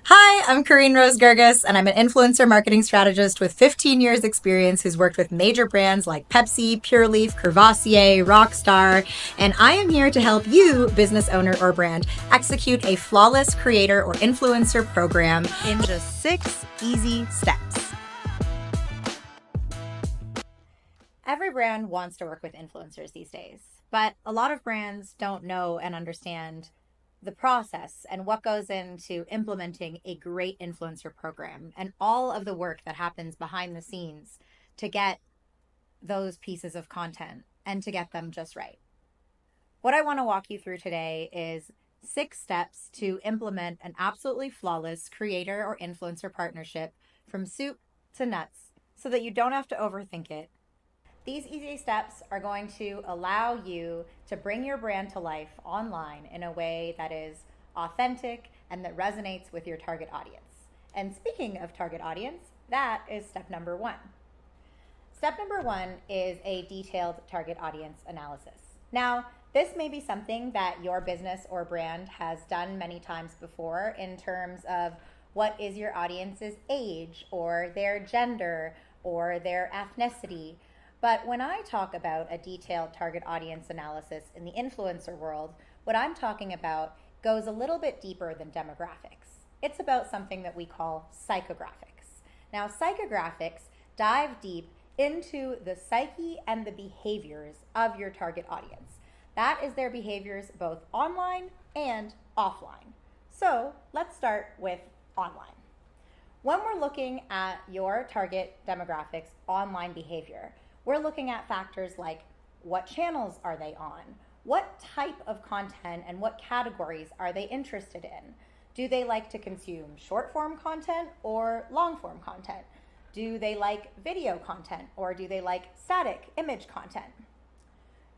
Hi, I'm Corinne Rose-Gerges, and I'm an influencer marketing strategist with 15 years experience who's worked with major brands like Pepsi, Pure Leaf, Courvoisier, Rockstar, and I am here to help you, business owner or brand, execute a flawless creator or influencer program in just 6 easy steps. Every brand wants to work with influencers these days, but a lot of brands don't know and understand the process and what goes into implementing a great influencer program and all of the work that happens behind the scenes to get those pieces of content and to get them just right. What I want to walk you through today is 6 steps to implement an absolutely flawless creator or influencer partnership from soup to nuts so that you don't have to overthink it. These easy steps are going to allow you to bring your brand to life online in a way that is authentic and that resonates with your target audience. And speaking of target audience, that is step number 1. Step number 1 is a detailed target audience analysis. Now, this may be something that your business or brand has done many times before in terms of what is your audience's age or their gender or their ethnicity. But when I talk about a detailed target audience analysis in the influencer world, what I'm talking about goes a little bit deeper than demographics. It's about something that we call psychographics. Now, psychographics dive deep into the psyche and the behaviors of your target audience. That is their behaviors both online and offline. So let's start with online. When we're looking at your target demographics online behavior, we're looking at factors like what channels are they on? What type of content and what categories are they interested in? Do they like to consume short form content or long form content? Do they like video content or do they like static image content?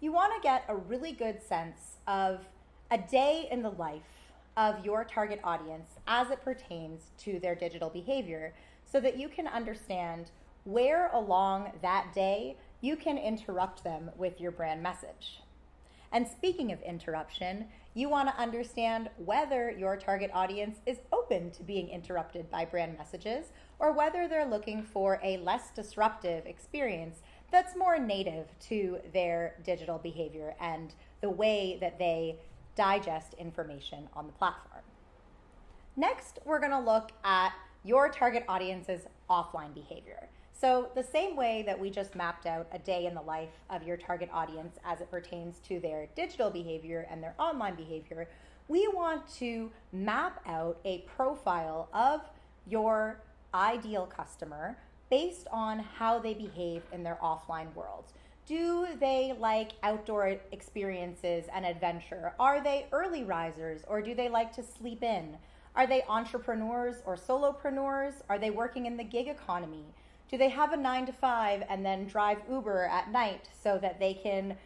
You want to get a really good sense of a day in the life of your target audience as it pertains to their digital behavior so that you can understand where along that day you can interrupt them with your brand message. And speaking of interruption, you want to understand whether your target audience is open to being interrupted by brand messages or whether they're looking for a less disruptive experience that's more native to their digital behavior and the way that they digest information on the platform. Next, we're going to look at your target audience's offline behavior. So the same way that we just mapped out a day in the life of your target audience as it pertains to their digital behavior and their online behavior, we want to map out a profile of your ideal customer based on how they behave in their offline world. Do they like outdoor experiences and adventure? Are they early risers or do they like to sleep in? Are they entrepreneurs or solopreneurs? Are they working in the gig economy? Do they have a 9 to 5 and then drive Uber at night so that they can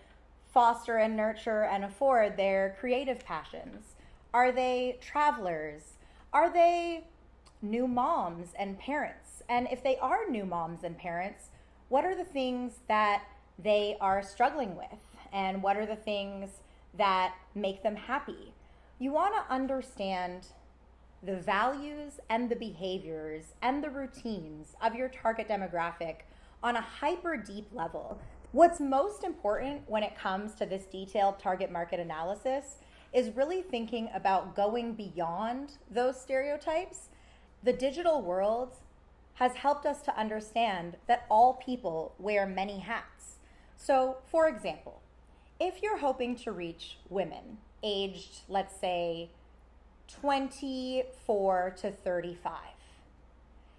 foster and nurture and afford their creative passions? Are they travelers? Are they new moms and parents? And if they are new moms and parents, what are the things that they are struggling with? And what are the things that make them happy? You want to understand the values and the behaviors and the routines of your target demographic on a hyper deep level. What's most important when it comes to this detailed target market analysis is really thinking about going beyond those stereotypes. The digital world has helped us to understand that all people wear many hats. So, for example, if you're hoping to reach women aged, let's say, 24 to 35.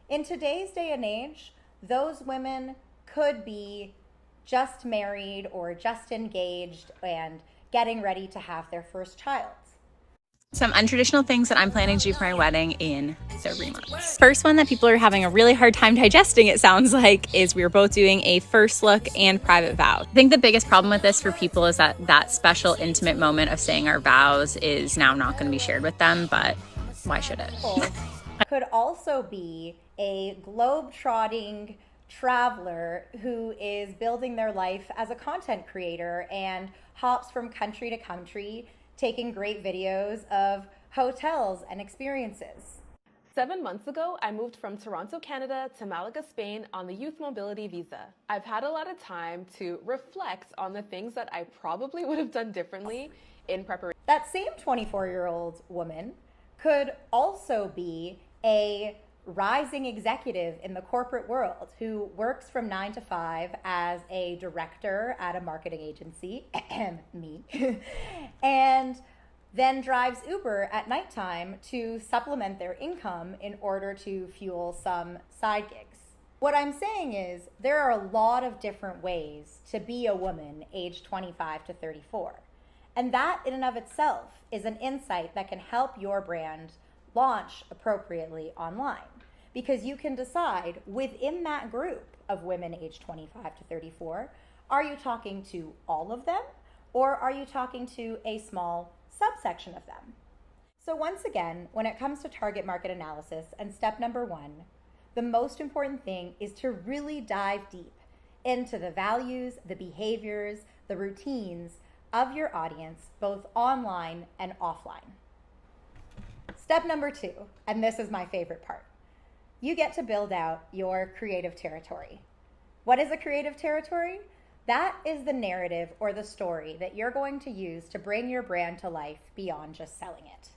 In today's day and age, those women could be just married or just engaged and getting ready to have their first child. Some untraditional things that I'm planning to do for my wedding in 3 months. First one that people are having a really hard time digesting, it sounds like, is we're both doing a first look and private vow. I think the biggest problem with this for people is that that special intimate moment of saying our vows is now not going to be shared with them, but why should it? Could also be a globe-trotting traveler who is building their life as a content creator and hops from country to country taking great videos of hotels and experiences. 7 months ago, I moved from Toronto, Canada to Malaga, Spain on the youth mobility visa. I've had a lot of time to reflect on the things that I probably would have done differently in preparation. That same 24-year-old woman could also be a rising executive in the corporate world who works from 9 to 5 as a director at a marketing agency, me, and then drives Uber at nighttime to supplement their income in order to fuel some side gigs. What I'm saying is there are a lot of different ways to be a woman aged 25 to 34. And that in and of itself is an insight that can help your brand launch appropriately online. Because you can decide within that group of women aged 25 to 34, are you talking to all of them or are you talking to a small subsection of them? So once again, when it comes to target market analysis and step number 1, the most important thing is to really dive deep into the values, the behaviors, the routines of your audience, both online and offline. Step number 2, and this is my favorite part. You get to build out your creative territory. What is a creative territory? That is the narrative or the story that you're going to use to bring your brand to life beyond just selling it.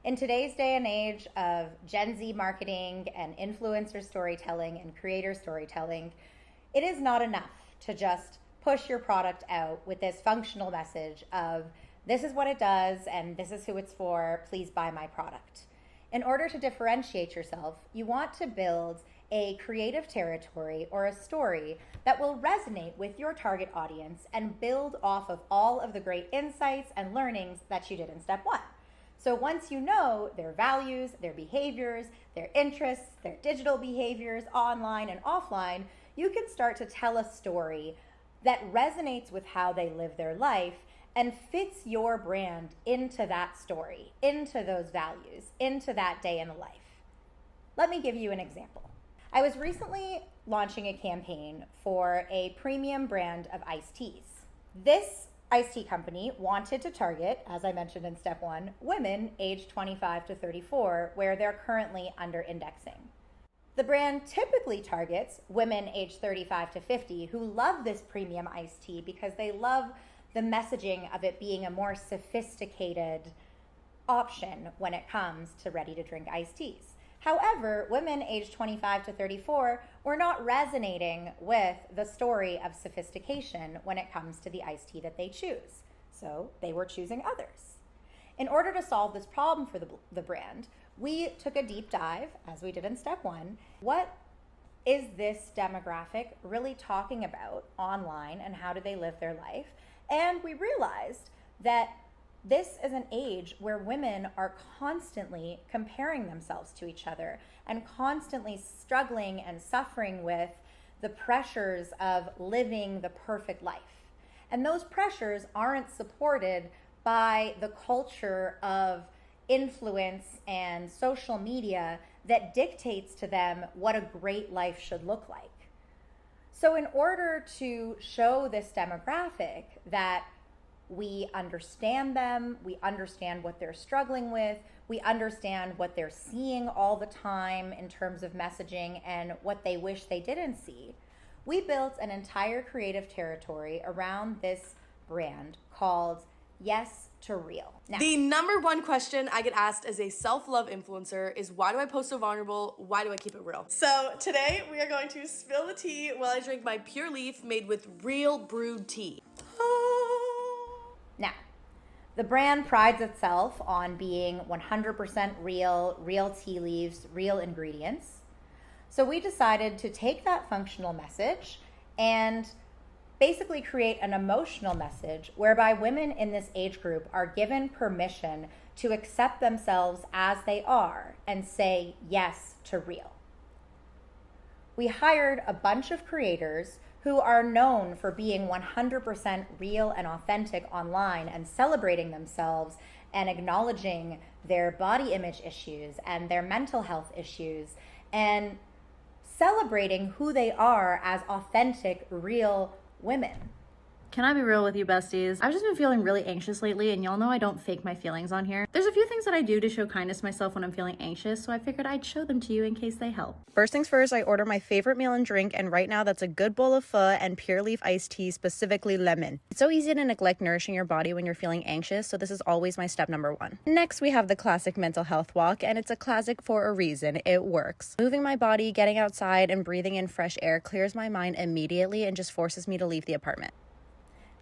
In today's day and age of Gen Z marketing and influencer storytelling and creator storytelling, it is not enough to just push your product out with this functional message of this is what it does and this is who it's for, please buy my product. In order to differentiate yourself, you want to build a creative territory or a story that will resonate with your target audience and build off of all of the great insights and learnings that you did in step 1. So once you know their values, their behaviors, their interests, their digital behaviors, online and offline, you can start to tell a story that resonates with how they live their life and fits your brand into that story, into those values, into that day in the life. Let me give you an example. I was recently launching a campaign for a premium brand of iced teas. This iced tea company wanted to target, as I mentioned in step 1, women aged 25 to 34, where they're currently under indexing. The brand typically targets women aged 35 to 50 who love this premium iced tea because they love the messaging of it being a more sophisticated option when it comes to ready-to-drink iced teas. However, women aged 25 to 34 were not resonating with the story of sophistication when it comes to the iced tea that they choose. So they were choosing others. In order to solve this problem for the brand, we took a deep dive, as we did in step 1. What is this demographic really talking about online and how do they live their life? And we realized that this is an age where women are constantly comparing themselves to each other and constantly struggling and suffering with the pressures of living the perfect life. And those pressures aren't supported by the culture of influence and social media that dictates to them what a great life should look like. So in order to show this demographic that we understand them, we understand what they're struggling with, we understand what they're seeing all the time in terms of messaging and what they wish they didn't see, we built an entire creative territory around this brand called Yes to Real. Now, the number 1 question I get asked as a self-love influencer is, why do I post so vulnerable? Why do I keep it real? So today we are going to spill the tea while I drink my pure leaf made with real brewed tea. Now, the brand prides itself on being 100% real tea leaves, real ingredients. So we decided to take that functional message and basically create an emotional message whereby women in this age group are given permission to accept themselves as they are and say yes to real. We hired a bunch of creators who are known for being 100% real and authentic online and celebrating themselves and acknowledging their body image issues and their mental health issues and celebrating who they are as authentic, real women. Can I be real with you, besties? I've just been feeling really anxious lately, and y'all know I don't fake my feelings on here. There's a few things that I do to show kindness to myself when I'm feeling anxious, so I figured I'd show them to you in case they help. First things first, I order my favorite meal and drink, and right now that's a good bowl of pho and Pure Leaf iced tea, specifically lemon. It's so easy to neglect nourishing your body when you're feeling anxious, so this is always my step number one. Next, we have the classic mental health walk, and it's a classic for a reason. It works. Moving my body, getting outside, and breathing in fresh air clears my mind immediately and just forces me to leave the apartment.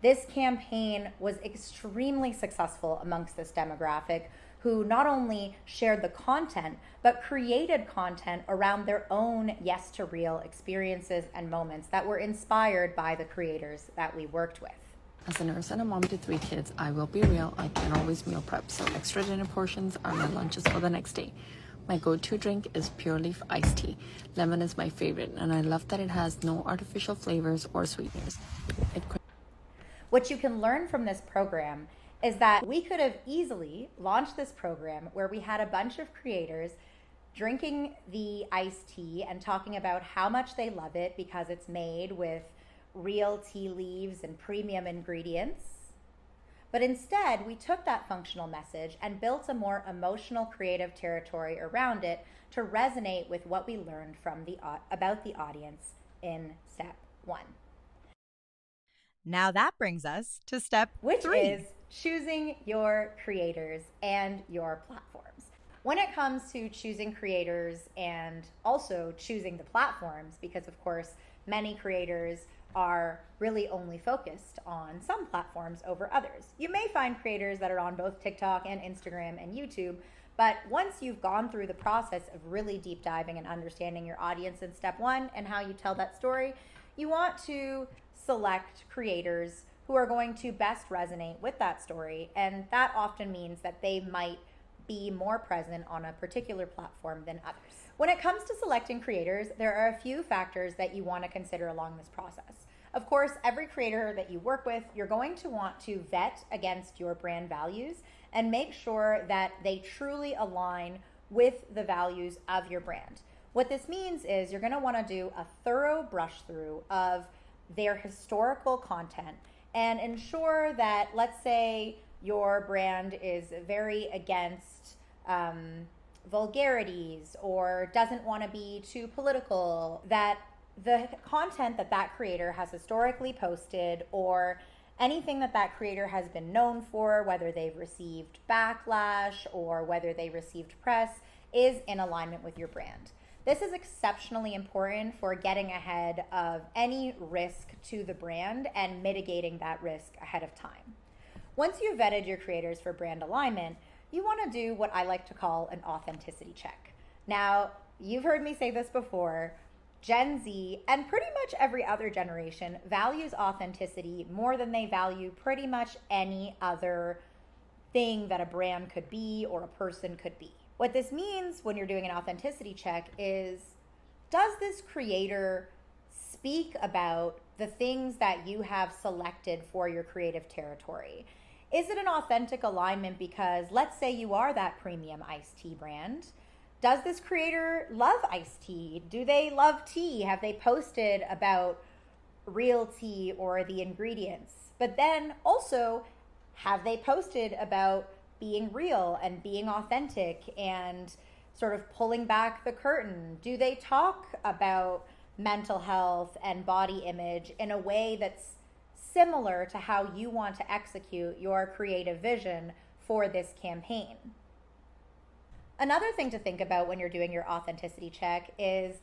This campaign was extremely successful amongst this demographic, who not only shared the content, but created content around their own yes to real experiences and moments that were inspired by the creators that we worked with. As a nurse and a mom to 3 kids, I will be real, I can't always meal prep, so extra dinner portions are my lunches for the next day. My go-to drink is Pure Leaf iced tea. Lemon is my favorite, and I love that it has no artificial flavors or sweeteners. What you can learn from this program is that we could have easily launched this program where we had a bunch of creators drinking the iced tea and talking about how much they love it because it's made with real tea leaves and premium ingredients. But instead, we took that functional message and built a more emotional, creative territory around it to resonate with what we learned from about the audience in step 1. Now that brings us to step 3. Which is choosing your creators and your platforms. When it comes to choosing creators and also choosing the platforms, because of course, many creators are really only focused on some platforms over others. You may find creators that are on both TikTok and Instagram and YouTube, but once you've gone through the process of really deep diving and understanding your audience in step 1 and how you tell that story, you want to select creators who are going to best resonate with that story, and that often means that they might be more present on a particular platform than others. When it comes to selecting creators, there are a few factors that you want to consider along this process. Of course, every creator that you work with, you're going to want to vet against your brand values and make sure that they truly align with the values of your brand. What this means is you're going to want to do a thorough brush through of their historical content and ensure that, let's say, your brand is very against vulgarities or doesn't want to be too political, that the content that that creator has historically posted or anything that that creator has been known for, whether they've received backlash or whether they received press, is in alignment with your brand. This is exceptionally important for getting ahead of any risk to the brand and mitigating that risk ahead of time. Once you've vetted your creators for brand alignment, you want to do what I like to call an authenticity check. Now, you've heard me say this before, Gen Z and pretty much every other generation values authenticity more than they value pretty much any other thing that a brand could be or a person could be. What this means when you're doing an authenticity check is, does this creator speak about the things that you have selected for your creative territory? Is it an authentic alignment because, let's say you are that premium iced tea brand. Does this creator love iced tea? Do they love tea? Have they posted about real tea or the ingredients? But then also, have they posted about being real and being authentic and sort of pulling back the curtain? Do they talk about mental health and body image in a way that's similar to how you want to execute your creative vision for this campaign? Another thing to think about when you're doing your authenticity check is,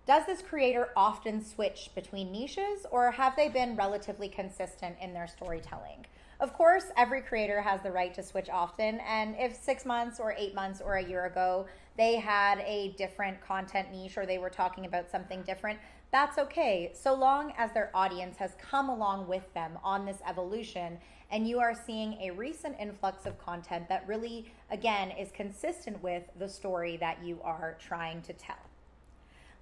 does this creator often switch between niches, or have they been relatively consistent in their storytelling? Of course, every creator has the right to switch often, and if 6 months or 8 months or a year ago they had a different content niche or they were talking about something different, that's okay, so long as their audience has come along with them on this evolution and you are seeing a recent influx of content that really, again, is consistent with the story that you are trying to tell.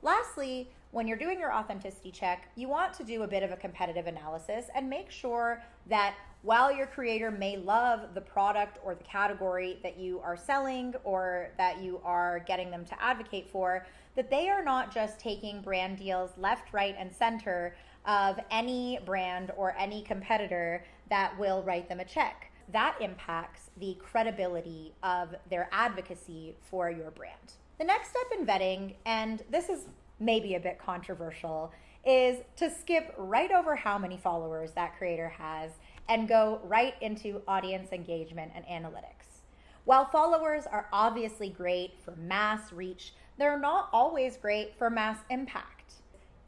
Lastly, when you're doing your authenticity check, you want to do a bit of a competitive analysis and make sure that While your creator may love the product or the category that you are selling or that you are getting them to advocate for, that they are not just taking brand deals left, right, and center of any brand or any competitor that will write them a check. That impacts the credibility of their advocacy for your brand. The next step in vetting, and this is maybe a bit controversial, is to skip right over how many followers that creator has and go right into audience engagement and analytics. While followers are obviously great for mass reach, they're not always great for mass impact.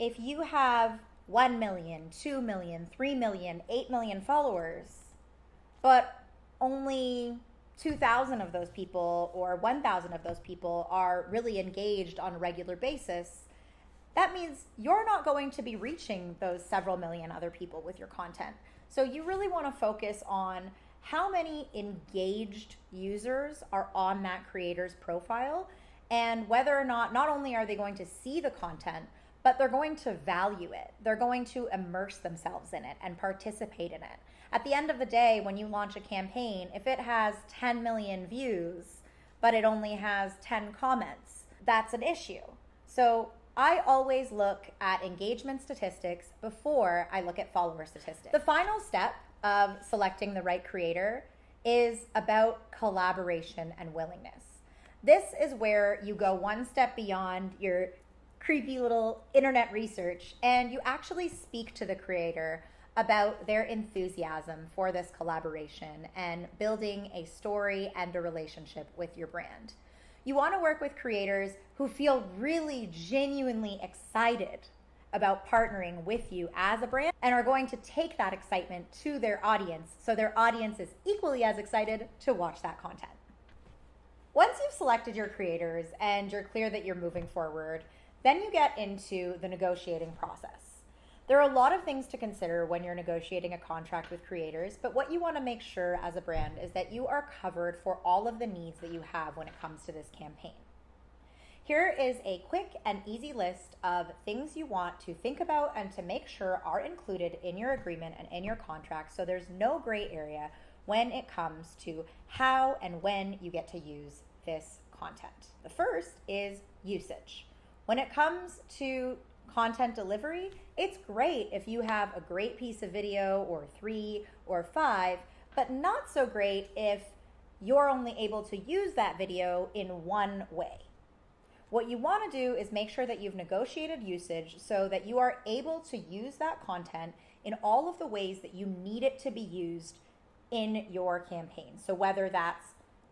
If you have 1 million, 2 million, 3 million, 8 million followers, but only 2,000 of those people or 1,000 of those people are really engaged on a regular basis, that means you're not going to be reaching those several million other people with your content. So you really want to focus on how many engaged users are on that creator's profile and whether or not only are they going to see the content, but they're going to value it. They're going to immerse themselves in it and participate in it. At the end of the day, when you launch a campaign, if it has 10 million views, but it only has 10 comments, that's an issue. So I always look at engagement statistics before I look at follower statistics. The final step of selecting the right creator is about collaboration and willingness. This is where you go one step beyond your creepy little internet research and you actually speak to the creator about their enthusiasm for this collaboration and building a story and a relationship with your brand. You want to work with creators who feel really genuinely excited about partnering with you as a brand and are going to take that excitement to their audience so their audience is equally as excited to watch that content. Once you've selected your creators and you're clear that you're moving forward, then you get into the negotiating process. There are a lot of things to consider when you're negotiating a contract with creators, but what you want to make sure as a brand is that you are covered for all of the needs that you have when it comes to this campaign. Here is a quick and easy list of things you want to think about and to make sure are included in your agreement and in your contract so there's no gray area when it comes to how and when you get to use this content. The first is usage. When it comes to content delivery, it's great if you have a great piece of video or 3 or 5, but not so great if you're only able to use that video in one way. What you want to do is make sure that you've negotiated usage so that you are able to use that content in all of the ways that you need it to be used in your campaign. So whether that's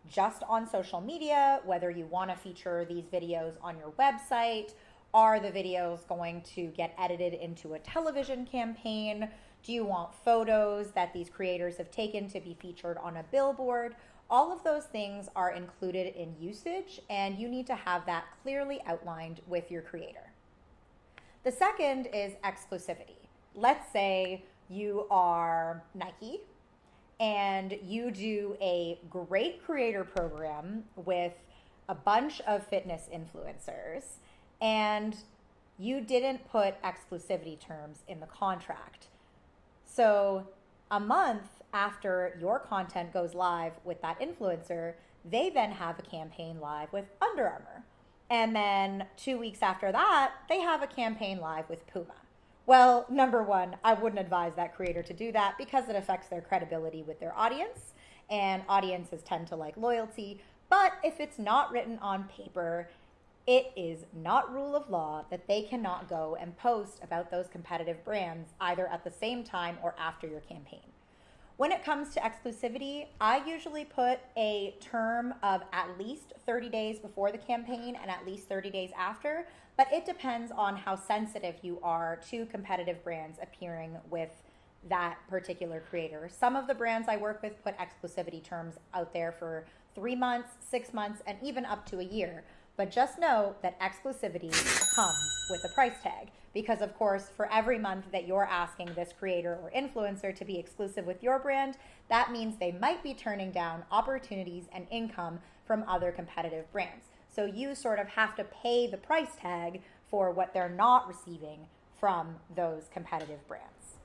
just on social media, whether you want to feature these videos on your website, are the videos going to get edited into a television campaign? Do you want photos that these creators have taken to be featured on a billboard? All of those things are included in usage, and you need to have that clearly outlined with your creator. The second is exclusivity. Let's say you are Nike and you do a great creator program with a bunch of fitness influencers, and you didn't put exclusivity terms in the contract. So a month after your content goes live with that influencer, they then have a campaign live with Under Armour. And then 2 weeks after that, they have a campaign live with Puma. Well, number one, I wouldn't advise that creator to do that because it affects their credibility with their audience, and audiences tend to like loyalty. But if it's not written on paper, it is not rule of law that they cannot go and post about those competitive brands either at the same time or after your campaign. When it comes to exclusivity, I usually put a term of at least 30 days before the campaign and at least 30 days after, but it depends on how sensitive you are to competitive brands appearing with that particular creator. Some of the brands I work with put exclusivity terms out there for 3 months, 6 months, and even up to a year. But just know that exclusivity comes with a price tag because, of course, for every month that you're asking this creator or influencer to be exclusive with your brand, that means they might be turning down opportunities and income from other competitive brands. So you sort of have to pay the price tag for what they're not receiving from those competitive brands.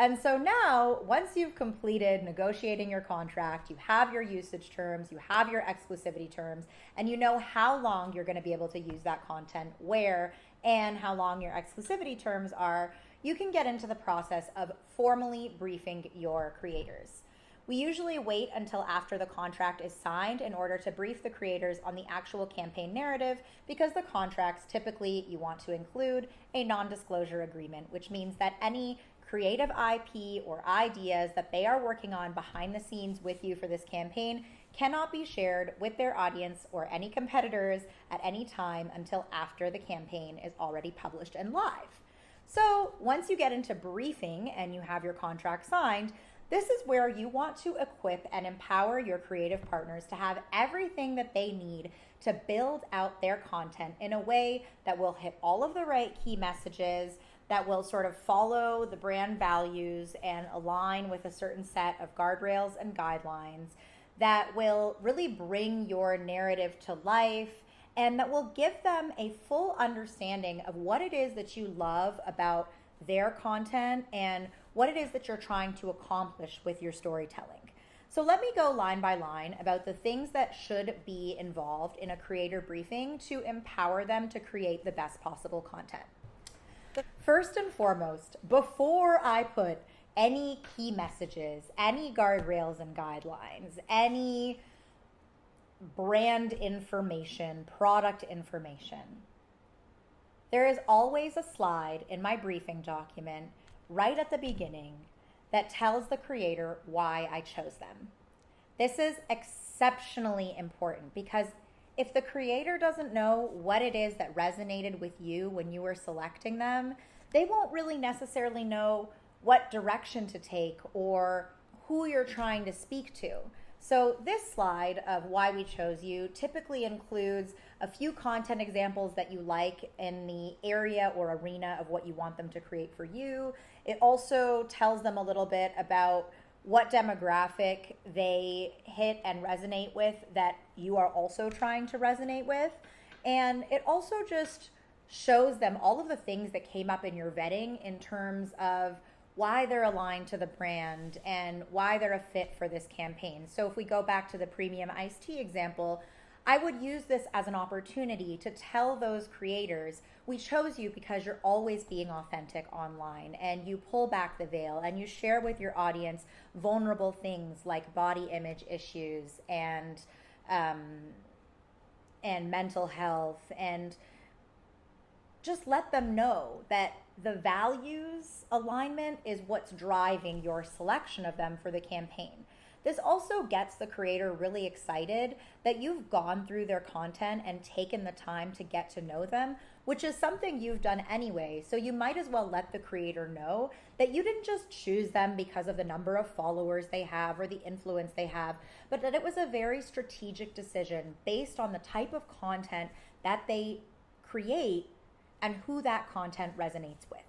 And so now, once you've completed negotiating your contract, you have your usage terms, you have your exclusivity terms, and you know how long you're going to be able to use that content where and how long your exclusivity terms are, you can get into the process of formally briefing your creators. We usually wait until after the contract is signed in order to brief the creators on the actual campaign narrative, because the contracts typically you want to include a non-disclosure agreement, which means that any creative IP or ideas that they are working on behind the scenes with you for this campaign cannot be shared with their audience or any competitors at any time until after the campaign is already published and live. So once you get into briefing and you have your contract signed, this is where you want to equip and empower your creative partners to have everything that they need to build out their content in a way that will hit all of the right key messages, that will sort of follow the brand values and align with a certain set of guardrails and guidelines, that will really bring your narrative to life, and that will give them a full understanding of what it is that you love about their content and what it is that you're trying to accomplish with your storytelling. So let me go line by line about the things that should be involved in a creator briefing to empower them to create the best possible content. First and foremost, before I put any key messages, any guardrails and guidelines, any brand information, product information, there is always a slide in my briefing document right at the beginning that tells the creator why I chose them. This is exceptionally important because if the creator doesn't know what it is that resonated with you when you were selecting them, they won't really necessarily know what direction to take or who you're trying to speak to. So this slide of why we chose you typically includes a few content examples that you like in the area or arena of what you want them to create for you. It also tells them a little bit about what demographic they hit and resonate with that you are also trying to resonate with. And it also just shows them all of the things that came up in your vetting in terms of why they're aligned to the brand and why they're a fit for this campaign. So if we go back to the premium iced tea example, I would use this as an opportunity to tell those creators, we chose you because you're always being authentic online and you pull back the veil and you share with your audience vulnerable things like body image issues and mental health, and just let them know that the values alignment is what's driving your selection of them for the campaign. This also gets the creator really excited that you've gone through their content and taken the time to get to know them, which is something you've done anyway. So you might as well let the creator know that you didn't just choose them because of the number of followers they have or the influence they have, but that it was a very strategic decision based on the type of content that they create and who that content resonates with.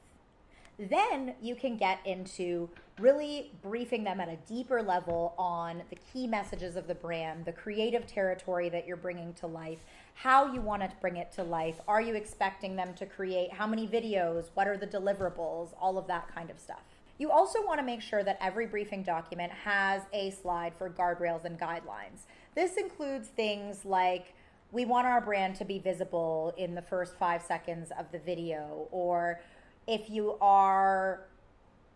Then you can get into really briefing them at a deeper level on the key messages of the brand, the creative territory that you're bringing to life, how you want to bring it to life. Are you expecting them to create how many videos? What are the deliverables? All of that kind of stuff. You also want to make sure that every briefing document has a slide for guardrails and guidelines. This includes things like, we want our brand to be visible in the first 5 seconds of the video, or if you are,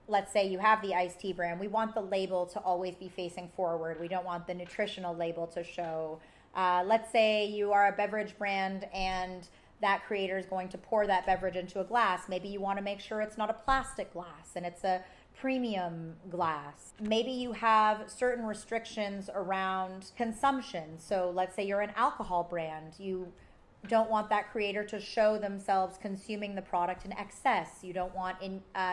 let's say you have the iced tea brand, we want the label to always be facing forward. We don't want the nutritional label to show. Let's say you are a beverage brand and that creator is going to pour that beverage into a glass. Maybe you want to make sure it's not a plastic glass and it's a premium glass. Maybe you have certain restrictions around consumption. So let's say you're an alcohol brand. You don't want that creator to show themselves consuming the product in excess. You don't want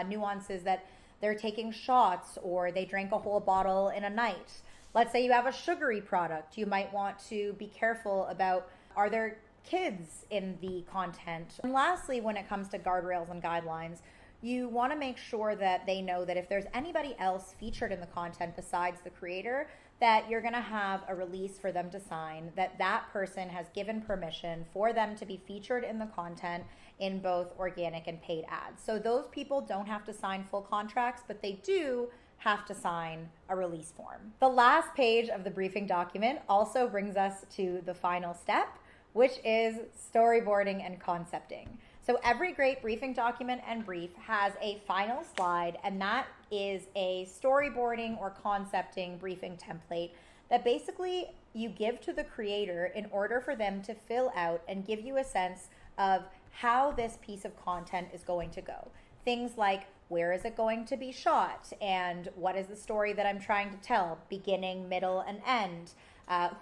nuances that they're taking shots or they drank a whole bottle in a night. Let's say you have a sugary product. You might want to be careful about, are there kids in the content? And lastly, when it comes to guardrails and guidelines, you want to make sure that they know that if there's anybody else featured in the content besides the creator, that you're going to have a release for them to sign, that that person has given permission for them to be featured in the content in both organic and paid ads. So those people don't have to sign full contracts, but they do have to sign a release form. The last page of the briefing document also brings us to the final step, which is storyboarding and concepting. So every great briefing document and brief has a final slide, and that is a storyboarding or concepting briefing template that basically you give to the creator in order for them to fill out and give you a sense of how this piece of content is going to go. Things like, where is it going to be shot, and what is the story that I'm trying to tell, beginning, middle, and end?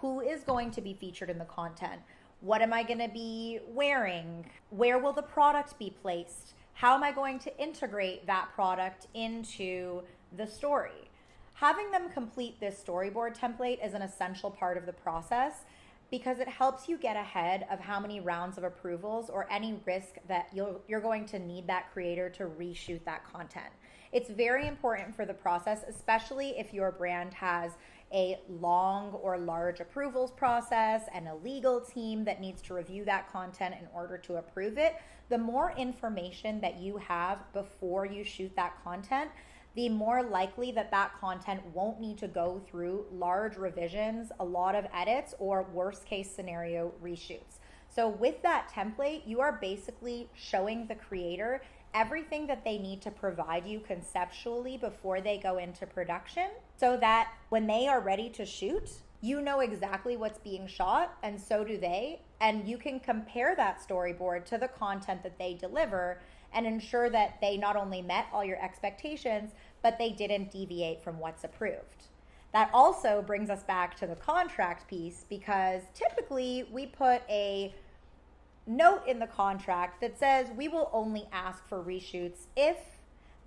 Who is going to be featured in the content? What am I going to be wearing? Where will the product be placed? How am I going to integrate that product into the story? Having them complete this storyboard template is an essential part of the process because it helps you get ahead of how many rounds of approvals or any risk that you're going to need that creator to reshoot that content. It's very important for the process, especially if your brand has a long or large approvals process and a legal team that needs to review that content in order to approve it. The more information that you have before you shoot that content, the more likely that that content won't need to go through large revisions, a lot of edits, or worst case scenario reshoots. So with that template, you are basically showing the creator everything that they need to provide you conceptually before they go into production, so that when they are ready to shoot, you know exactly what's being shot, and so do they, and you can compare that storyboard to the content that they deliver and ensure that they not only met all your expectations, but they didn't deviate from what's approved. That also brings us back to the contract piece, because typically we put a note in the contract that says we will only ask for reshoots if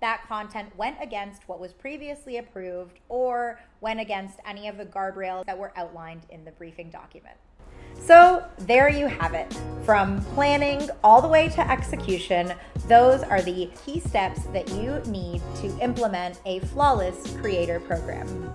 that content went against what was previously approved or went against any of the guardrails that were outlined in the briefing document. So there you have it. From planning all the way to execution, those are the key steps that you need to implement a flawless creator program.